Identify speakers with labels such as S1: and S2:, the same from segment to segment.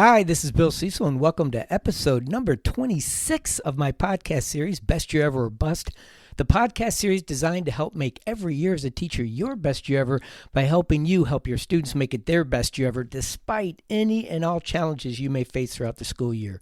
S1: Hi, this is Bill Cecil, and welcome to episode number 26 of my podcast series, Best Year Ever or Bust. The podcast series designed to help make every year as a teacher your best year ever by helping you help your students make it their best year ever despite any and all challenges you may face throughout the school year.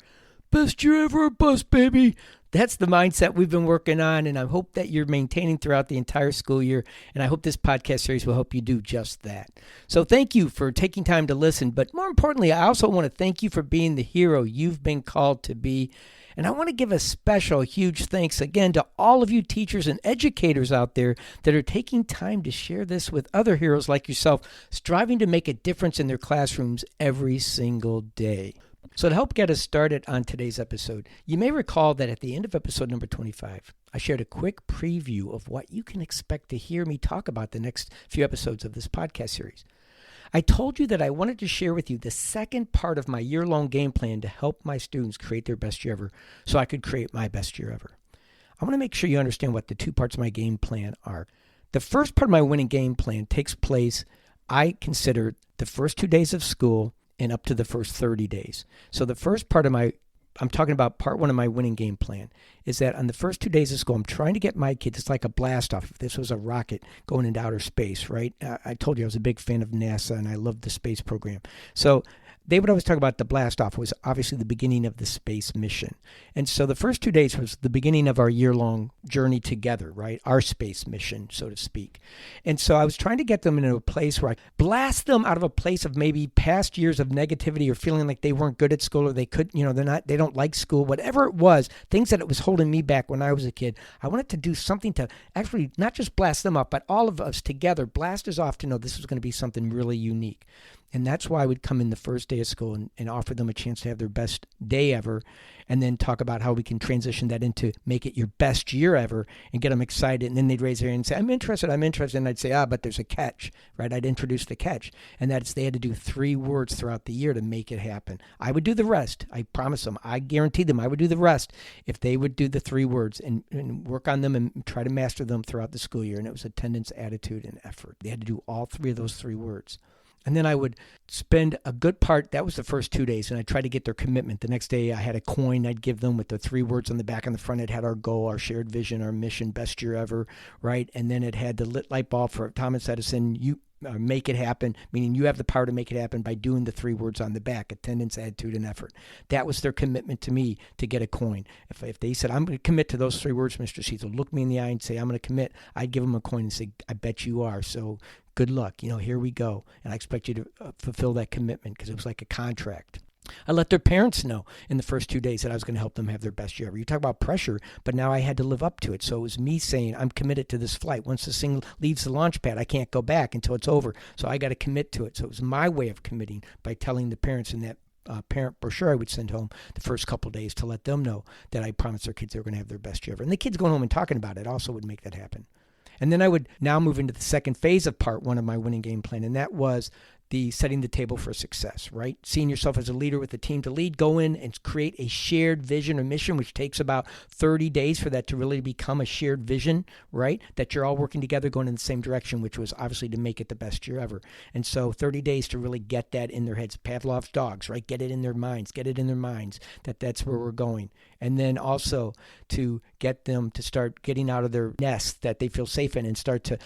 S1: Best year ever or bust, baby. That's the mindset we've been working on, and I hope that you're maintaining throughout the entire school year, and I hope this podcast series will help you do just that. So thank you for taking time to listen, but more importantly, I also want to thank you for being the hero you've been called to be. And I want to give a special, huge thanks again to all of you teachers and educators out there that are taking time to share this with other heroes like yourself, striving to make a difference in their classrooms every single day. So to help get us started on today's episode, you may recall that at the end of episode number 25, I shared a quick preview of what you can expect to hear me talk about the next few episodes of this podcast series. I told you that I wanted to share with you the second part of my year-long game plan to help my students create their best year ever so I could create my best year ever. I want to make sure you understand what the two parts of my game plan are. The first part of my winning game plan takes place, I consider, the first 2 days of school and up to the first 30 days. So the first part of I'm talking about part one of my winning game plan, is that on the first 2 days of school, I'm trying to get my kids, it's like a blast off. If this was a rocket going into outer space, right? I told you I was a big fan of NASA and I loved the space program. So they would always talk about the blast off was obviously the beginning of the space mission. And so the first 2 days was the beginning of our year-long journey together, right? Our space mission, so to speak. And so I was trying to get them into a place where I blast them out of a place of maybe past years of negativity or feeling like they weren't good at school or they could, they don't like school, whatever it was, things that it was holding me back when I was a kid. I wanted to do something to actually not just blast them up, but all of us together blast us off to know this was going to be something really unique. And that's why I would come in the first day of school and offer them a chance to have their best day ever, and then talk about how we can transition that into make it your best year ever and get them excited. And then they'd raise their hand and say, I'm interested. And I'd say, but there's a catch, right? I'd introduce the catch. And that's they had to do 3 words throughout the year to make it happen. I would do the rest. I promise them. I guaranteed them I would do the rest if they would do the 3 words and work on them and try to master them throughout the school year. And it was attendance, attitude, and effort. They had to do all 3 of those 3 words. And then I would spend a good part, that was the first 2 days, and I'd try to get their commitment. The next day I had a coin I'd give them with the 3 words on the back and the front. It had our goal, our shared vision, our mission, best year ever, right? And then it had the lit light bulb for Thomas Edison, you make it happen, meaning you have the power to make it happen by doing the 3 words on the back, attendance, attitude, and effort. That was their commitment to me to get a coin. If they said, I'm going to commit to those 3 words, Mr. Cecil, look me in the eye and say, I'm going to commit, I'd give them a coin and say, I bet you are. So good luck. Here we go. And I expect you to fulfill that commitment because it was like a contract. I let their parents know in the first 2 days that I was going to help them have their best year ever. You talk about pressure, but now I had to live up to it. So it was me saying, I'm committed to this flight. Once this thing leaves the launch pad, I can't go back until it's over. So I got to commit to it. So it was my way of committing by telling the parents in that parent brochure I would send home the first couple of days to let them know that I promised their kids they were going to have their best year ever. And the kids going home and talking about it also would make that happen. And then I would now move into the second phase of part one of my winning game plan, and that was the setting the table for success, right? Seeing yourself as a leader with a team to lead, go in and create a shared vision or mission, which takes about 30 days for that to really become a shared vision, right? That you're all working together going in the same direction, which was obviously to make it the best year ever. And so 30 days to really get that in their heads. Pavlov's dogs, right? Get it in their minds that that's where we're going. And then also to get them to start getting out of their nest that they feel safe in and start to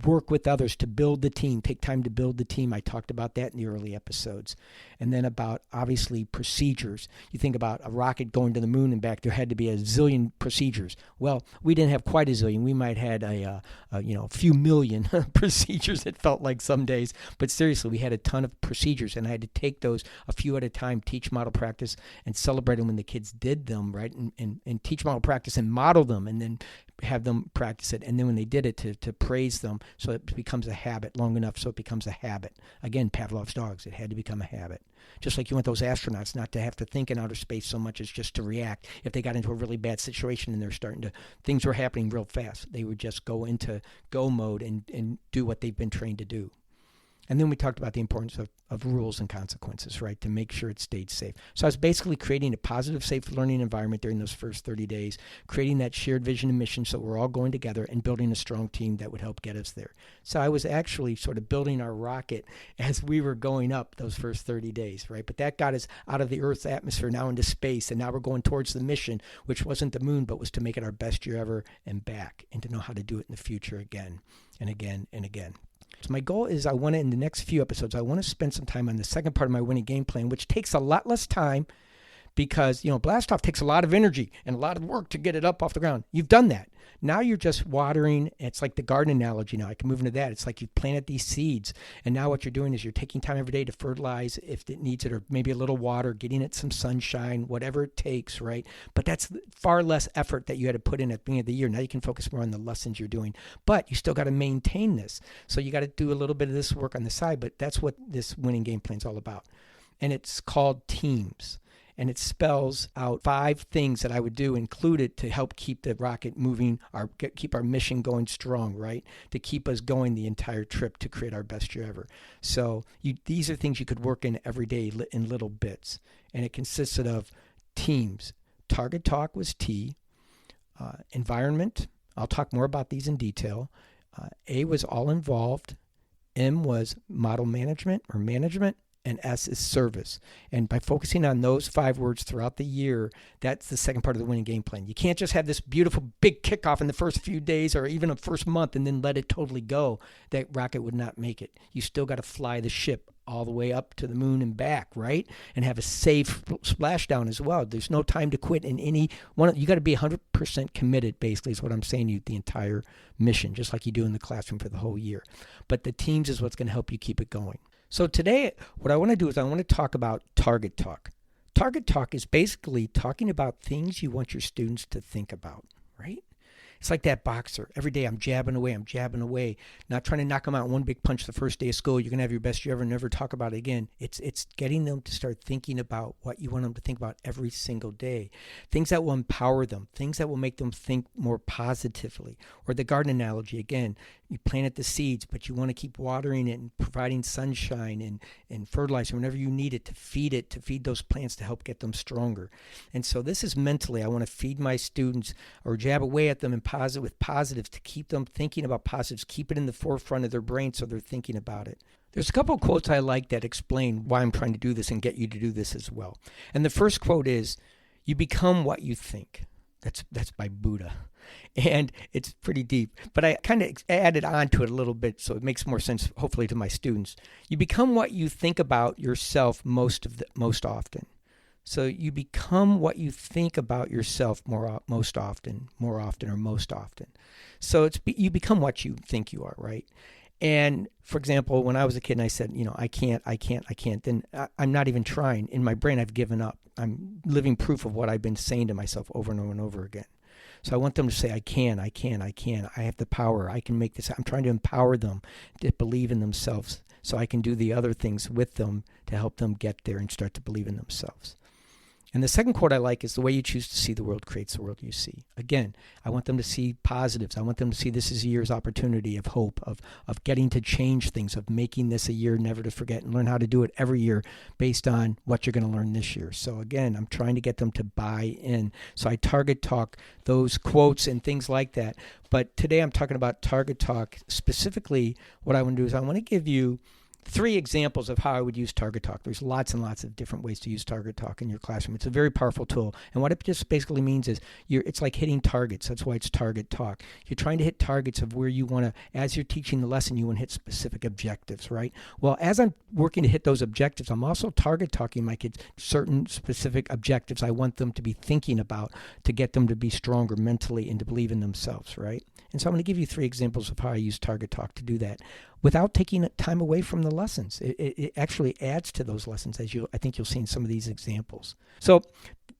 S1: work with others to build the team, take time to build the team. I talked about that in the early episodes. And then about, obviously, procedures. You think about a rocket going to the moon and back, there had to be a zillion procedures. Well, we didn't have quite a zillion. We might have had a few million procedures, it felt like some days. But seriously, we had a ton of procedures, and I had to take those a few at a time, teach model practice, and celebrate them when the kids did them, right? And teach model practice and model them, and then have them practice it, and then when they did it, to praise them so it becomes a habit long enough so it becomes a habit. Again, Pavlov's dogs, it had to become a habit. Just like you want those astronauts not to have to think in outer space so much as just to react. If they got into a really bad situation and things were happening real fast, they would just go into go mode and do what they've been trained to do. And then we talked about the importance of rules and consequences, right, to make sure it stayed safe. So I was basically creating a positive, safe learning environment during those first 30 days, creating that shared vision and mission so we're all going together and building a strong team that would help get us there. So I was actually sort of building our rocket as we were going up those first 30 days, right? But that got us out of the Earth's atmosphere now into space, and now we're going towards the mission, which wasn't the moon, but was to make it our best year ever and back, and to know how to do it in the future again and again and again. So my goal is in the next few episodes, I want to spend some time on the second part of my winning game plan, which takes a lot less time because, blast off takes a lot of energy and a lot of work to get it up off the ground. You've done that. Now you're just watering. It's like the garden analogy now. I can move into that. It's like you've planted these seeds, and now what you're doing is you're taking time every day to fertilize if it needs it, or maybe a little water, getting it some sunshine, whatever it takes, right? But that's far less effort that you had to put in at the beginning of the year. Now you can focus more on the lessons you're doing, but you still got to maintain this. So you got to do a little bit of this work on the side, but that's what this winning game plan is all about. And it's called teams. And it spells out 5 things that I would do, included to help keep the rocket moving, keep our mission going strong, right? To keep us going the entire trip to create our best year ever. So these are things you could work in every day in little bits. And it consisted of teams. Target talk was T. Environment. I'll talk more about these in detail. A was all involved. M was model management or management. And S is service. And by focusing on those 5 words throughout the year, that's the second part of the winning game plan. You can't just have this beautiful big kickoff in the first few days or even a first month and then let it totally go. That rocket would not make it. You still got to fly the ship all the way up to the moon and back, right? And have a safe splashdown as well. There's no time to quit in any one. You got to be 100% committed, basically, is what I'm saying to you, the entire mission, just like you do in the classroom for the whole year. But the teams is what's going to help you keep it going. So today, what I want to do is I want to talk about target talk. Target talk is basically talking about things you want your students to think about, right? It's like that boxer. Every day I'm jabbing away, not trying to knock them out one big punch the first day of school. You're going to have your best year ever, never talk about it again. It's getting them to start thinking about what you want them to think about every single day. Things that will empower them, things that will make them think more positively. Or the garden analogy, again, you planted the seeds, but you want to keep watering it and providing sunshine and fertilizer whenever you need it, to feed those plants to help get them stronger. And so this is mentally, I want to feed my students or jab away at them with positives to keep them thinking about positives, keep it in the forefront of their brain so they're thinking about it. There's a couple of quotes I like that explain why I'm trying to do this and get you to do this as well. And the first quote is, "You become what you think." That's by Buddha. And it's pretty deep, but I kind of added on to it a little bit so it makes more sense, hopefully, to my students. You become what you think about yourself most often. So you become what you think about yourself most often. So you become what you think you are, right? And for example, when I was a kid and I said, I can't, then I'm not even trying. In my brain, I've given up. I'm living proof of what I've been saying to myself over and over and over again. So I want them to say, I can. I have the power. I can make this. I'm trying to empower them to believe in themselves so I can do the other things with them to help them get there and start to believe in themselves. And the second quote I like is, "The way you choose to see the world creates the world you see." Again, I want them to see positives. I want them to see this is a year's opportunity of hope, of getting to change things, of making this a year never to forget, and learn how to do it every year based on what you're going to learn this year. So again, I'm trying to get them to buy in. So I target talk those quotes and things like that. But today I'm talking about target talk. Specifically, what I want to do is I want to give you 3 examples of how I would use target talk. There's lots and lots of different ways to use target talk in your classroom. It's a very powerful tool. And what it just basically means is it's like hitting targets. That's why it's target talk. You're trying to hit targets of where you want to, as you're teaching the lesson, you want to hit specific objectives, right? Well, as I'm working to hit those objectives, I'm also target talking my kids certain specific objectives I want them to be thinking about to get them to be stronger mentally and to believe in themselves, right? And so I'm going to give you 3 examples of how I use target talk to do that without taking time away from the lessons. It actually adds to those lessons, I think you'll see in some of these examples. So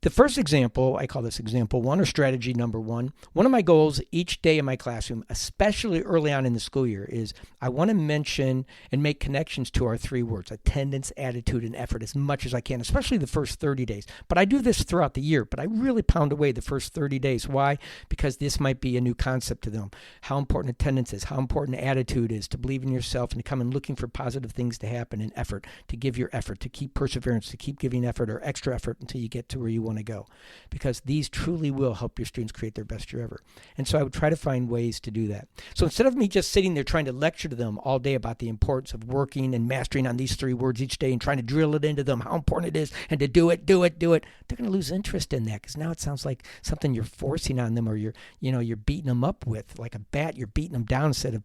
S1: the first example, I call this example 1 or strategy number 1. One of my goals each day in my classroom, especially early on in the school year, is I want to mention and make connections to our 3 words: attendance, attitude, and effort, as much as I can, especially the first 30 days. But I do this throughout the year, but I really pound away the first 30 days. Why? Because this might be a new concept to them. How important attendance is, how important attitude is, to believe in in yourself and to come and looking for positive things to happen and effort, to give your effort, to keep perseverance, to keep giving effort or extra effort until you get to where you want to go. Because these truly will help your students create their best year ever. And so I would try to find ways to do that. So instead of me just sitting there trying to lecture to them all day about the importance of working and mastering on these 3 words each day and trying to drill it into them, how important it is, and to do it, they're going to lose interest in that because now it sounds like something you're forcing on them or you're beating them up with. Like a bat, you're beating them down instead of,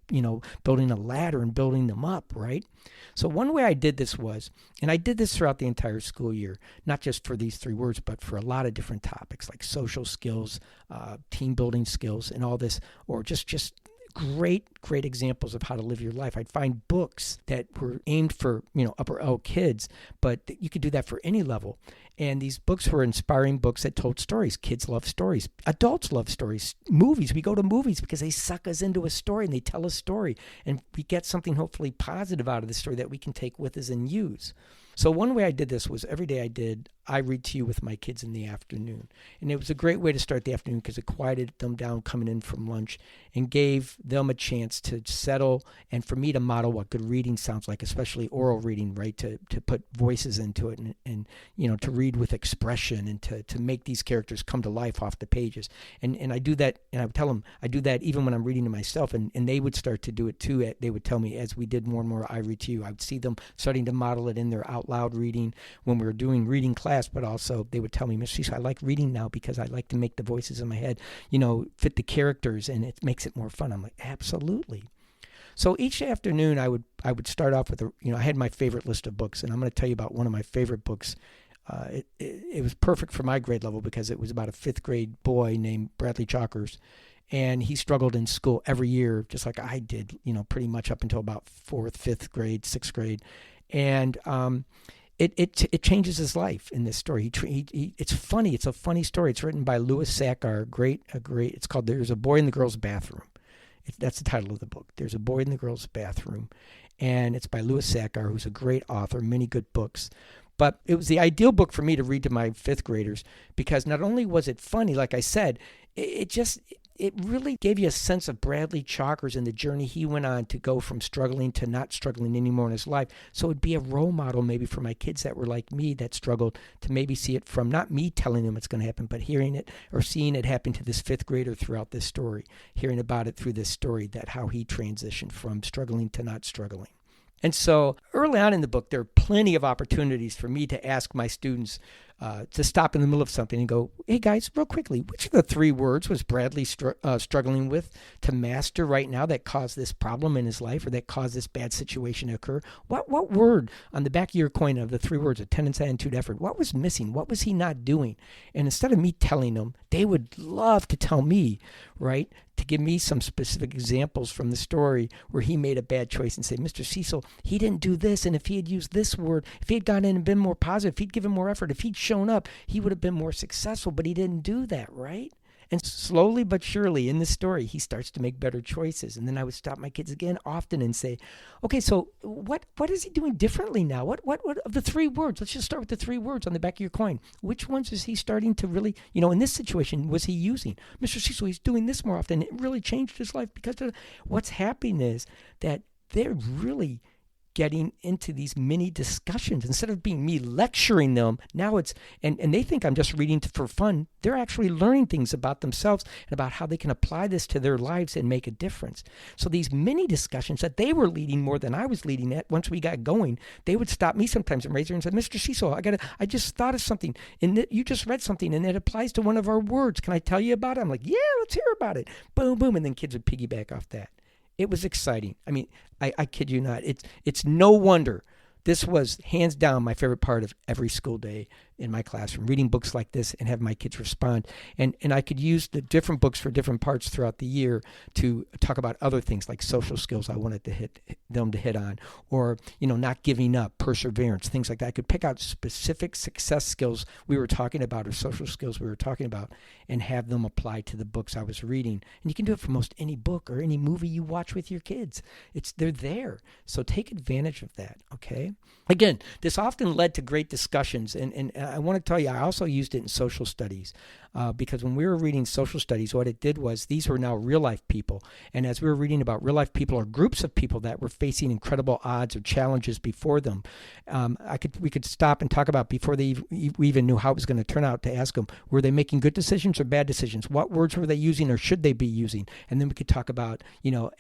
S1: building a ladder and building them up, right? So one way I did this was, and I did this throughout the entire school year, not just for these 3 words, but for a lot of different topics like social skills, team building skills, and all this, or just great examples of how to live your life. I'd find books that were aimed for, upper L kids, but you could do that for any level. And these books were inspiring books that told stories. Kids love stories. Adults love stories. Movies. We go to movies because they suck us into a story and they tell a story. And we get something hopefully positive out of the story that we can take with us and use. So one way I did this was every day I read to you with my kids in the afternoon. And it was a great way to start the afternoon because it quieted them down coming in from lunch and gave them a chance to settle and for me to model what good reading sounds like, especially oral reading, right? To put voices into it and to read with expression and to make these characters come to life off the pages. And I do that, and I would tell them I do that even when I'm reading to myself, and they would start to do it too. They would tell me as we did more and more I read to you, I would see them starting to model it in their out loud reading when we were doing reading class, but also they would tell me, Mr. Cecil, I like reading now because I like to make the voices in my head, fit the characters, and it makes it more fun. I'm like, absolutely. So each afternoon I would start off with I had my favorite list of books, and I'm going to tell you about one of my favorite books. It was perfect for my grade level because it was about a 5th grade boy named Bradley Chalkers. And he struggled in school every year, just like I did, pretty much up until about 4th, 5th grade, 6th grade. And it changes his life in this story. It's funny. It's a funny story. It's written by Louis Sachar. It's called There's a Boy in the Girl's Bathroom. That's the title of the book. There's a Boy in the Girl's Bathroom. And it's by Louis Sachar, who's a great author, many good books. But it was the ideal book for me to read to my 5th graders because not only was it funny, like I said, it really gave you a sense of Bradley Chalkers and the journey he went on to go from struggling to not struggling anymore in his life. So it'd be a role model maybe for my kids that were like me that struggled to maybe see it from not me telling them it's going to happen, but hearing it or seeing it happen to this 5th grader throughout this story, hearing about it through this story, that how he transitioned from struggling to not struggling. And so early on in the book, there are plenty of opportunities for me to ask my students to stop in the middle of something and go, hey guys, real quickly, which of the 3 words was Bradley struggling with to master right now that caused this problem in his life or that caused this bad situation to occur? What word on the back of your coin of the 3 words, attendance, attitude, effort, what was missing? What was he not doing? And instead of me telling them, they would love to tell me, right, to give me some specific examples from the story where he made a bad choice and say, Mr. Cecil, he didn't do this, and if he had used this word, if he had gone in and been more positive, if he'd given more effort, if he'd shown up, he would have been more successful, but he didn't do that, right? And slowly but surely in this story, he starts to make better choices. And then I would stop my kids again often and say, okay, so what is he doing differently now? What of the 3 words? Let's just start with the 3 words on the back of your coin. Which ones is he starting to really, in this situation, was he using? Mr. Cecil, he's doing this more often. It really changed his life because what's happening is that they're really getting into these mini discussions. Instead of being me lecturing them, now it's, and they think I'm just reading for fun. They're actually learning things about themselves and about how they can apply this to their lives and make a difference. So these mini discussions that they were leading more than I was leading at, once we got going, they would stop me sometimes and raise their hand and say, Mr. Cecil, I just thought of something, and you just read something, and it applies to one of our words. Can I tell you about it? I'm like, yeah, let's hear about it. Boom, boom, and then kids would piggyback off that. It was exciting. I mean, I kid you not. It's no wonder. This was hands down my favorite part of every school day in my classroom, reading books like this and have my kids respond. And I could use the different books for different parts throughout the year to talk about other things like social skills I wanted to hit on, or, not giving up, perseverance, things like that. I could pick out specific success skills we were talking about or social skills we were talking about and have them apply to the books I was reading. And you can do it for most any book or any movie you watch with your kids. They're there. So take advantage of that, okay? Again, this often led to great discussions, and I want to tell you, I also used it in social studies. because when we were reading social studies, what it did was these were now real life people. And as we were reading about real life people or groups of people that were facing incredible odds or challenges before them, we could stop and talk about before we even knew how it was going to turn out, to ask them, were they making good decisions or bad decisions? What words were they using or should they be using? And then we could talk about,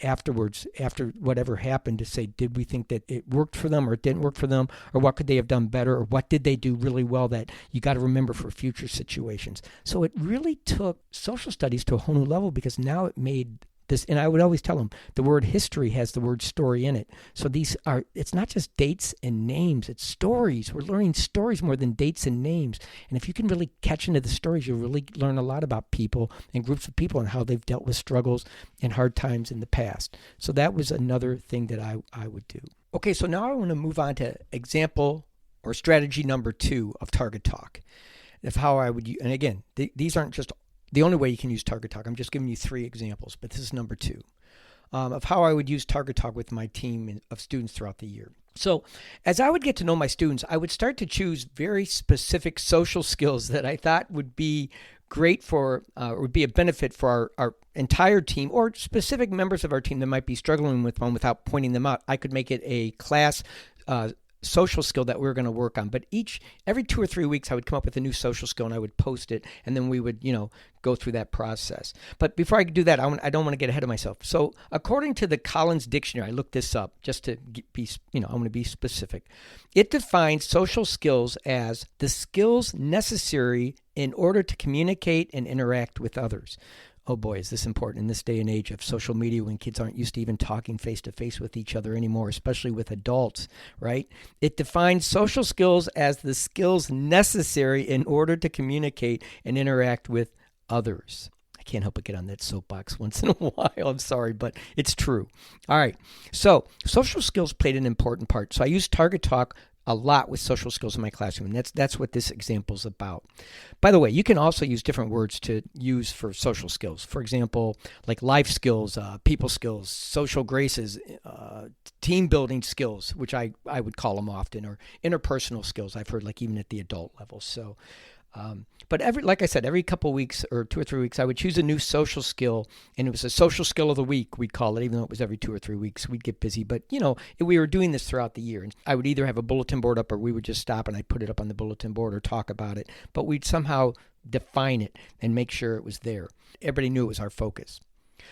S1: afterwards, after whatever happened, to say, did we think that it worked for them or it didn't work for them, or what could they have done better, or what did they do really well that you got to remember for future situations? So it really took social studies to a whole new level, because now it made this, and I would always tell them, the word history has the word story in it. So it's not just dates and names, it's stories. We're learning stories more than dates and names. And if you can really catch into the stories, you'll really learn a lot about people and groups of people and how they've dealt with struggles and hard times in the past. So that was another thing that I would do. Okay, so now I want to move on to example or strategy number 2 of Target Talk. Of how I would, and again, these aren't just the only way you can use Target Talk. I'm just giving you 3 examples, but this is number 2 of how I would use Target Talk with my team of students throughout the year. So as I would get to know my students, I would start to choose very specific social skills that I thought would be great for, would be a benefit for our entire team, or specific members of our team that might be struggling with one without pointing them out. I could make it a class social skill that we were going to work on. But every 2 or 3 weeks, I would come up with a new social skill and I would post it, and then we would, go through that process. But before I do that, I don't want to get ahead of myself. So according to the Collins Dictionary, I looked this up just to be, I want to be specific. It defines social skills as the skills necessary in order to communicate and interact with others. Oh boy, is this important in this day and age of social media, when kids aren't used to even talking face-to-face with each other anymore, especially with adults, right? It defines social skills as the skills necessary in order to communicate and interact with others. I can't help but get on that soapbox once in a while. I'm sorry, but it's true. All right, so social skills played an important part. So I use Target Talk a lot with social skills in my classroom. And that's what this example is about. By the way, you can also use different words to use for social skills. For example, like life skills, people skills, social graces, team building skills, which I would call them often, or interpersonal skills. I've heard, like, even at the adult level. So, but like I said, every couple weeks or 2 or 3 weeks, I would choose a new social skill, and it was a social skill of the week, we'd call it, even though it was every 2 or 3 weeks. We'd get busy, but we were doing this throughout the year, and I would either have a bulletin board up, or we would just stop and I'd put it up on the bulletin board or talk about it, but we'd somehow define it and make sure it was there. Everybody knew it was our focus.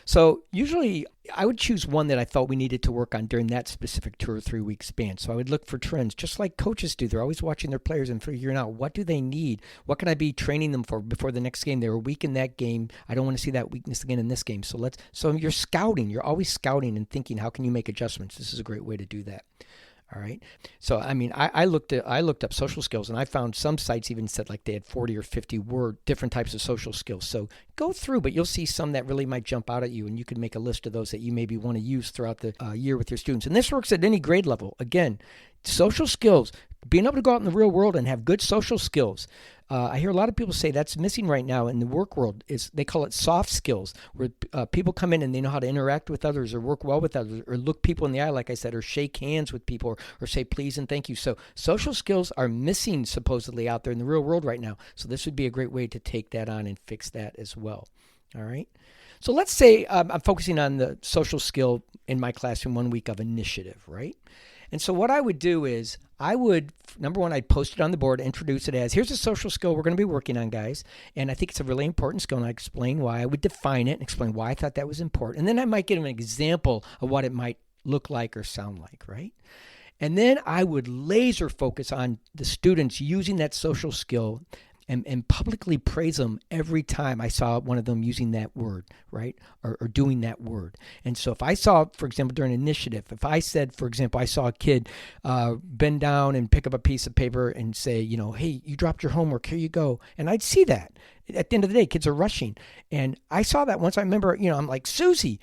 S1: So usually I would choose one that I felt we needed to work on during that specific 2 or 3 week span. So I would look for trends, just like coaches do. They're always watching their players and figuring out, what do they need? What can I be training them for before the next game? They were weak in that game. I don't want to see that weakness again in this game. So you're scouting. You're always scouting and thinking, how can you make adjustments? This is a great way to do that. All right. So, I looked up social skills, and I found some sites even said like they had 40 or 50 different types of social skills. So go through, but you'll see some that really might jump out at you, and you can make a list of those that you maybe want to use throughout the year with your students. And this works at any grade level. Again, social skills, being able to go out in the real world and have good social skills. I hear a lot of people say that's missing right now in the work world. They call it soft skills, where people come in and they know how to interact with others, or work well with others, or look people in the eye, like I said, or shake hands with people, or say please and thank you. So social skills are missing supposedly out there in the real world right now. So this would be a great way to take that on and fix that as well. All right. So let's say I'm focusing on the social skill in my classroom 1 week of initiative, right? And so what I would do is number one, I'd post it on the board, introduce it as, here's a social skill we're going to be working on, guys. And I think it's a really important skill, and I explain why. I would define it and explain why I thought that was important. And then I might give them an example of what it might look like or sound like, right? And then I would laser focus on the students using that social skill and publicly praise them every time I saw one of them using that word, right, or doing that word. And so if I saw, for example, during initiative, if I said, for example, I saw a kid bend down and pick up a piece of paper and say, hey, you dropped your homework, here you go. And I'd see that. At the end of the day, kids are rushing. And I saw that once. I remember, I'm like, Susie,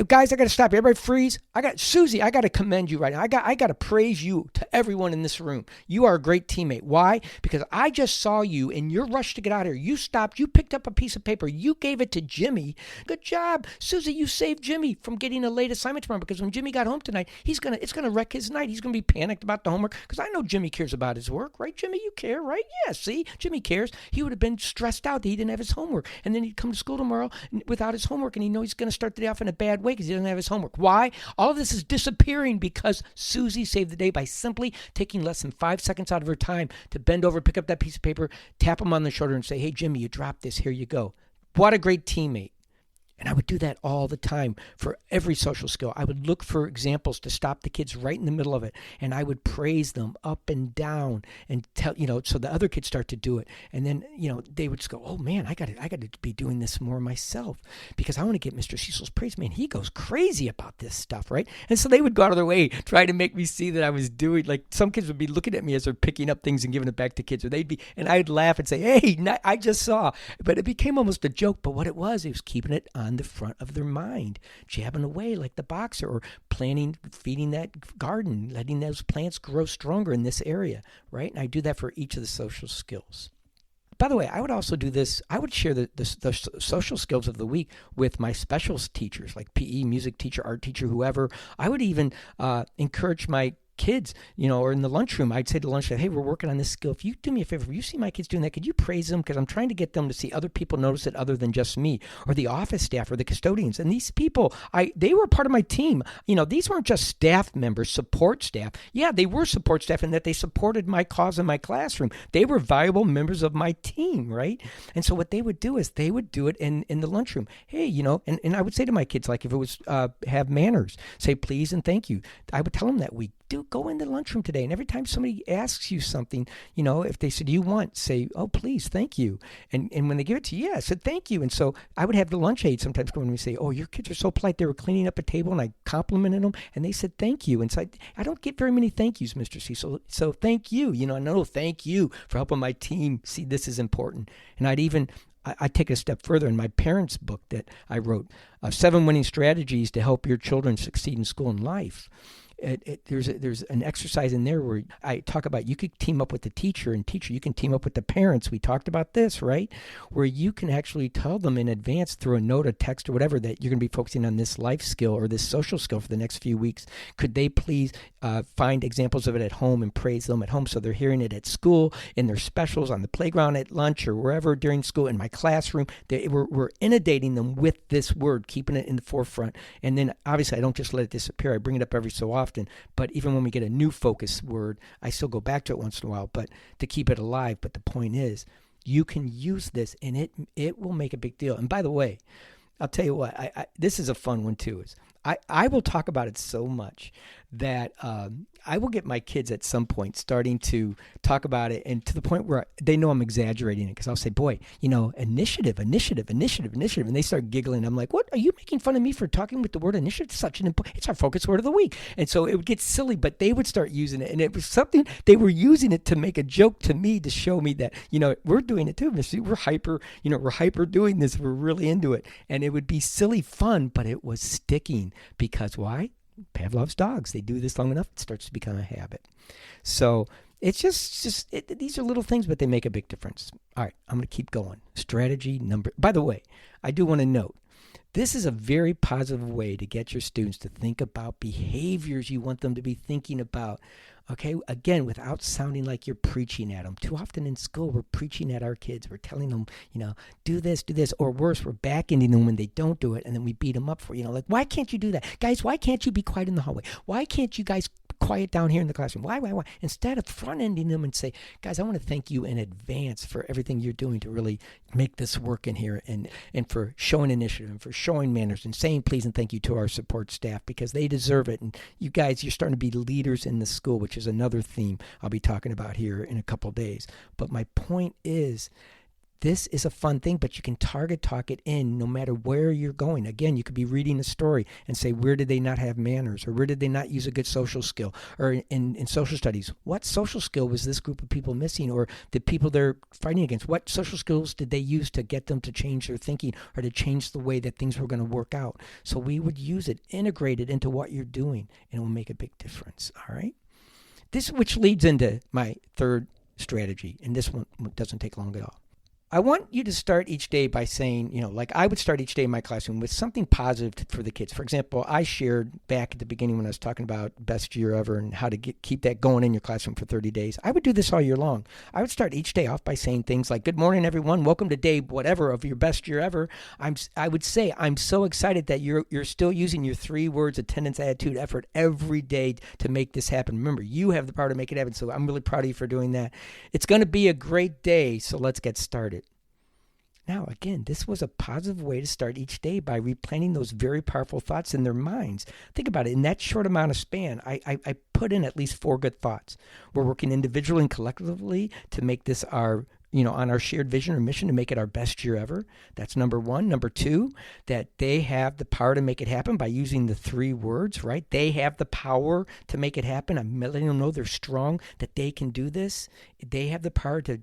S1: Guys, I got to stop you. Everybody freeze. Susie, I got to commend you right now. I got to praise you to everyone in this room. You are a great teammate. Why? Because I just saw you in your rush to get out of here. You stopped. You picked up a piece of paper. You gave it to Jimmy. Good job. Susie, you saved Jimmy from getting a late assignment tomorrow, because when Jimmy got home tonight, it's going to wreck his night. He's going to be panicked about the homework, because I know Jimmy cares about his work, right? Jimmy, you care, right? Yeah, see? Jimmy cares. He would have been stressed out that he didn't have his homework. And then he'd come to school tomorrow without his homework, and he knows he's going to start the day off in a bad way because he doesn't have his homework. Why? All of this is disappearing because Susie saved the day by simply taking less than 5 seconds out of her time to bend over, pick up that piece of paper, tap him on the shoulder and say, hey, Jimmy, you dropped this. Here you go. What a great teammate. And I would do that all the time for every social skill. I would look for examples to stop the kids right in the middle of it. And I would praise them up and down and tell, so the other kids start to do it. And then, they would just go, oh man, I got to be doing this more myself, because I want to get Mr. Cecil's praise. Man, he goes crazy about this stuff, right? And so they would go out of their way, try to make me see that I was doing, like some kids would be looking at me as they're picking up things and giving it back to kids, and I'd laugh and say, hey, I just saw. But it became almost a joke. But what it was keeping it on the front of their mind, jabbing away like the boxer, or feeding that garden, letting those plants grow stronger in this area, right? And I do that for each of the social skills. By the way, I would also do this. I would share the social skills of the week with my specials teachers, like PE, music teacher, art teacher, whoever. I would even encourage my kids, or in the lunchroom, I'd say to lunch, hey, we're working on this skill. If you do me a favor, if you see my kids doing that, could you praise them? Because I'm trying to get them to see other people notice it other than just me, or the office staff, or the custodians. And these people, they were part of my team. These weren't just staff members, support staff. Yeah, they were support staff in that they supported my cause in my classroom. They were valuable members of my team, right? And so what they would do is they would do it in the lunchroom. Hey, and I would say to my kids, like if it was have manners, say please and thank you. I would tell them that week, go in the lunchroom today. And every time somebody asks you something, if they said, do you want, say, oh, please, thank you. And when they give it to you, yeah, I said, thank you. And so I would have the lunch aide sometimes come in and say, oh, your kids are so polite. They were cleaning up a table and I complimented them and they said, thank you. And so I don't get very many thank yous, Mr. Cecil. So thank you. Thank you for helping my team see this is important. And I take it a step further in my parents' book that I wrote, 7 Winning Strategies to Help Your Children Succeed in School and Life. There's an exercise in there where I talk about you could team up with the teacher, and you can team up with the parents. We talked about this, right? Where you can actually tell them in advance through a note, a text, or whatever that you're going to be focusing on this life skill or this social skill for the next few weeks. Could they please find examples of it at home and praise them at home so they're hearing it at school, in their specials, on the playground, at lunch, or wherever during school, in my classroom. We're inundating them with this word, keeping it in the forefront. And then obviously I don't just let it disappear. I bring it up every so often. But even when we get a new focus word, I still go back to it once in a while, but to keep it alive. But the point is, you can use this and it will make a big deal. And by the way, I'll tell you what, this is a fun one too. I will talk about it so much that I will get my kids at some point starting to talk about it, and to the point where they know I'm exaggerating it, because I'll say, boy, initiative, and they start giggling. I'm like, what? Are you making fun of me for talking with the word initiative? Such an important, it's our focus word of the week. And so it would get silly, but they would start using it, and it was something, they were using it to make a joke to me, to show me that, we're doing it too. We're hyper doing this. We're really into it. And it would be silly fun, but it was sticking, because why? Pavlov's dogs. They do this long enough, it starts to become a habit. So it's just these are little things, but they make a big difference. All right, I'm going to keep going. Strategy number. By the way, I do want to note, this is a very positive way to get your students to think about behaviors you want them to be thinking about. Okay, again, without sounding like you're preaching at them. Too often in school, we're preaching at our kids. We're telling them, do this, or worse, we're back-ending them when they don't do it, and then we beat them up for, like, why can't you do that? Guys, why can't you be quiet in the hallway? Why can't you guys quiet down here in the classroom? Why? Instead of front-ending them and say, guys, I want to thank you in advance for everything you're doing to really make this work in here, and for showing initiative, and for showing manners, and saying please and thank you to our support staff, because they deserve it. And you guys, you're starting to be leaders in the school, which is another theme I'll be talking about here in a couple days. But my point is, This is a fun thing, but you can target talk it in no matter where you're going. Again, you could be reading a story and say, where did they not have manners? Or where did they not use a good social skill? Or in social studies, what social skill was this group of people missing? Or the people they're fighting against, what social skills did they use to get them to change their thinking or to change the way that things were going to work out? So we would use it, integrate it into what you're doing, and it will make a big difference. All right? This, which leads into my third strategy, and this one doesn't take long at all. I want you to start each day by saying, like I would start each day in my classroom with something positive for the kids. For example, I shared back at the beginning when I was talking about best year ever and how to keep that going in your classroom for 30 days. I would do this all year long. I would start each day off by saying things like, good morning, everyone. Welcome to day whatever of your best year ever. I would say, I'm so excited that you're still using your 3 words, attendance, attitude, effort every day to make this happen. Remember, you have the power to make it happen. So I'm really proud of you for doing that. It's going to be a great day. So let's get started. Now, again, this was a positive way to start each day by replanting those very powerful thoughts in their minds. Think about it. In that short amount of span, I put in at least 4 good thoughts. We're working individually and collectively to make this our on our shared vision or mission to make it our best year ever. That's number 1. Number 2, that they have the power to make it happen by using the 3 words, right? They have the power to make it happen. I'm letting them know they're strong, that they can do this. They have the power to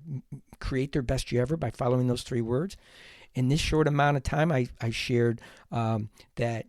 S1: create their best year ever by following those 3 words. In this short amount of time, I shared that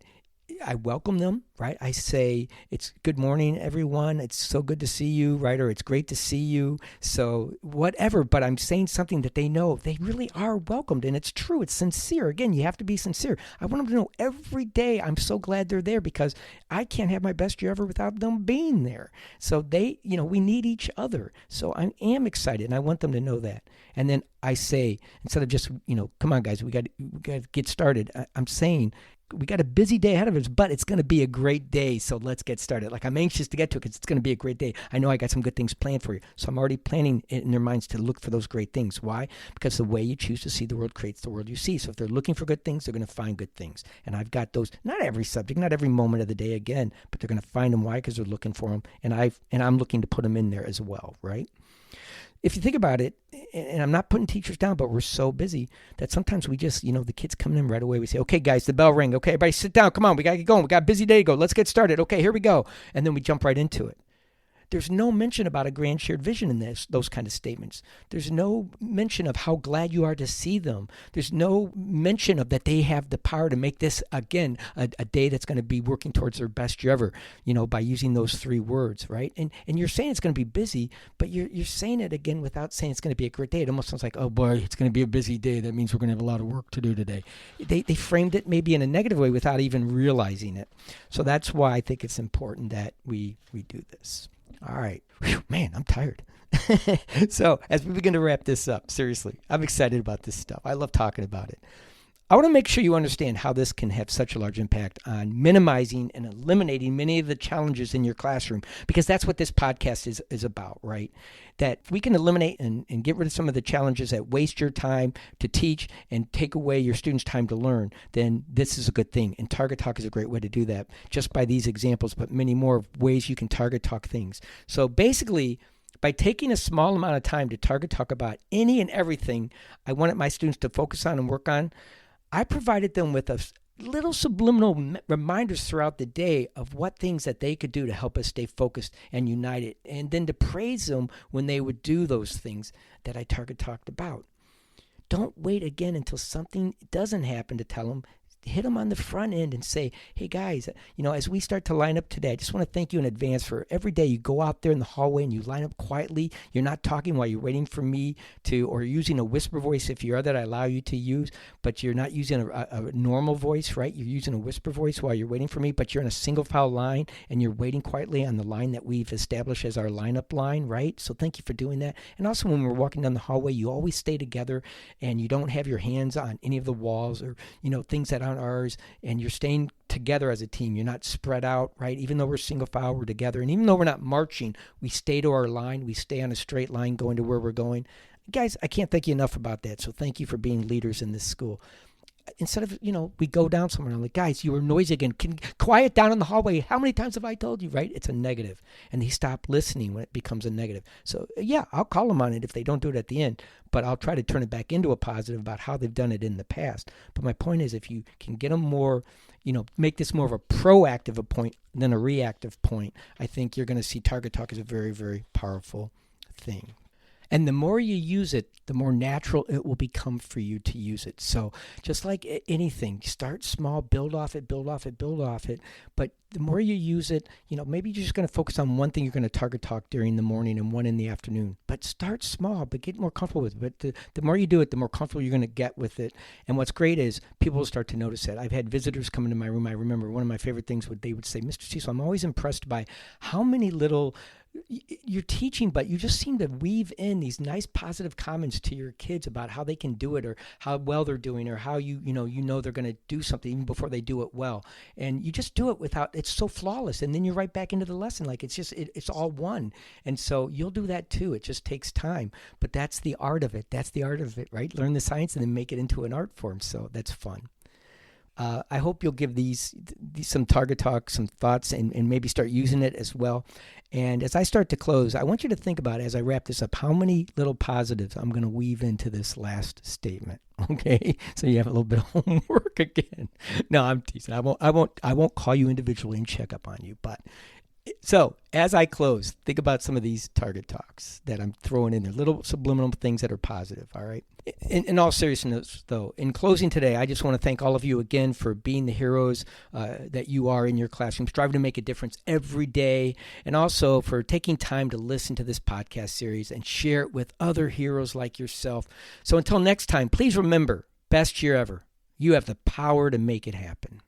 S1: I welcome them, right? I say, it's good morning, everyone. It's so good to see you, right? Or it's great to see you. So whatever, but I'm saying something that they know they really are welcomed. And it's true. It's sincere. Again, you have to be sincere. I want them to know every day I'm so glad they're there because I can't have my best year ever without them being there. So they, we need each other. So I am excited and I want them to know that. And then I say, instead of just, come on, guys, we got to get started. I'm saying, we got a busy day ahead of us, but it's going to be a great day. So let's get started. Like I'm anxious to get to it because it's going to be a great day. I know I got some good things planned for you. So I'm already planning in their minds to look for those great things. Why? Because the way you choose to see the world creates the world you see. So if they're looking for good things, they're going to find good things. And I've got those, not every subject, not every moment of the day again, but they're going to find them. Why? Because they're looking for them. And I'm looking to put them in there as well, right? If you think about it, and I'm not putting teachers down, but we're so busy that sometimes we just, the kids come in right away. We say, okay, guys, the bell rang. Okay, everybody sit down. Come on, we got to get going. We got a busy day to go. Let's get started. Okay, here we go. And then we jump right into it. There's no mention about a grand shared vision in those kind of statements. There's no mention of how glad you are to see them. There's no mention of that they have the power to make this, again, a day that's going to be working towards their best year ever, by using those 3 words, right? And you're saying it's going to be busy, but you're saying it again without saying it's going to be a great day. It almost sounds like, oh boy, it's going to be a busy day. That means we're going to have a lot of work to do today. They framed it maybe in a negative way without even realizing it. So that's why I think it's important that we do this. All right. Whew, man, I'm tired. So as we begin to wrap this up, seriously, I'm excited about this stuff. I love talking about it. I want to make sure you understand how this can have such a large impact on minimizing and eliminating many of the challenges in your classroom, because that's what this podcast is about, right? That we can eliminate and get rid of some of the challenges that waste your time to teach and take away your students' time to learn, then this is a good thing. And Target Talk is a great way to do that, just by these examples, but many more ways you can Target Talk things. So basically, by taking a small amount of time to Target Talk about any and everything I wanted my students to focus on and work on, I provided them with a little subliminal reminders throughout the day of what things that they could do to help us stay focused and united, and then to praise them when they would do those things that I Target Talked about. Don't wait again until something doesn't happen to tell them. Hit them on the front end and say, hey guys, as we start to line up today, I just want to thank you in advance for every day you go out there in the hallway and you line up quietly. You're not talking while you're waiting for me or using a whisper voice if you are, that I allow you to use, but you're not using a normal voice, right? You're using a whisper voice while you're waiting for me, but you're in a single file line and you're waiting quietly on the line that we've established as our lineup line, right? So thank you for doing that. And also when we're walking down the hallway, you always stay together and you don't have your hands on any of the walls or, things that aren't ours, and you're staying together as a team. You're not spread out, right? Even though we're single file, we're together. And even though we're not marching, we stay to our line. We stay on a straight line going to where we're going. Guys, I can't thank you enough about that. So thank you for being leaders in this school. instead of, we go down somewhere and I'm like, guys, you were noisy again. Quiet down in the hallway. How many times have I told you, right? It's a negative. And they stop listening when it becomes a negative. So yeah, I'll call them on it if they don't do it at the end, but I'll try to turn it back into a positive about how they've done it in the past. But my point is, if you can get them more, make this more of a proactive point than a reactive point, I think you're going to see Target Talk as a very, very powerful thing. And the more you use it, the more natural it will become for you to use it. So just like anything, start small, build off it. But the more you use it, maybe you're just going to focus on one thing you're going to Target Talk during the morning and one in the afternoon. But start small, but get more comfortable with it. But the more you do it, the more comfortable you're going to get with it. And what's great is people will start to notice it. I've had visitors come into my room. I remember one of my favorite things they would say, Mr. Cecil, I'm always impressed by how many little you're teaching, but you just seem to weave in these nice positive comments to your kids about how they can do it or how well they're doing or how you know they're going to do something even before they do it well. And you just do it without, it's so flawless. And then you're right back into the lesson. Like it's all one. And so you'll do that too. It just takes time, but that's the art of it. Right? Learn the science and then make it into an art form. So that's fun. I hope you'll give these some Target Talk, some thoughts, and maybe start using it as well. And as I start to close, I want you to think about, as I wrap this up, how many little positives I'm going to weave into this last statement. Okay, so you have a little bit of homework again. No, I'm teasing. I won't call you individually and check up on you. But so as I close, think about some of these Target Talks that I'm throwing in there, little subliminal things that are positive. All right. In all seriousness, though, in closing today, I just want to thank all of you again for being the heroes that you are in your classrooms, striving to make a difference every day, and also for taking time to listen to this podcast series and share it with other heroes like yourself. So until next time, please remember, best year ever. You have the power to make it happen.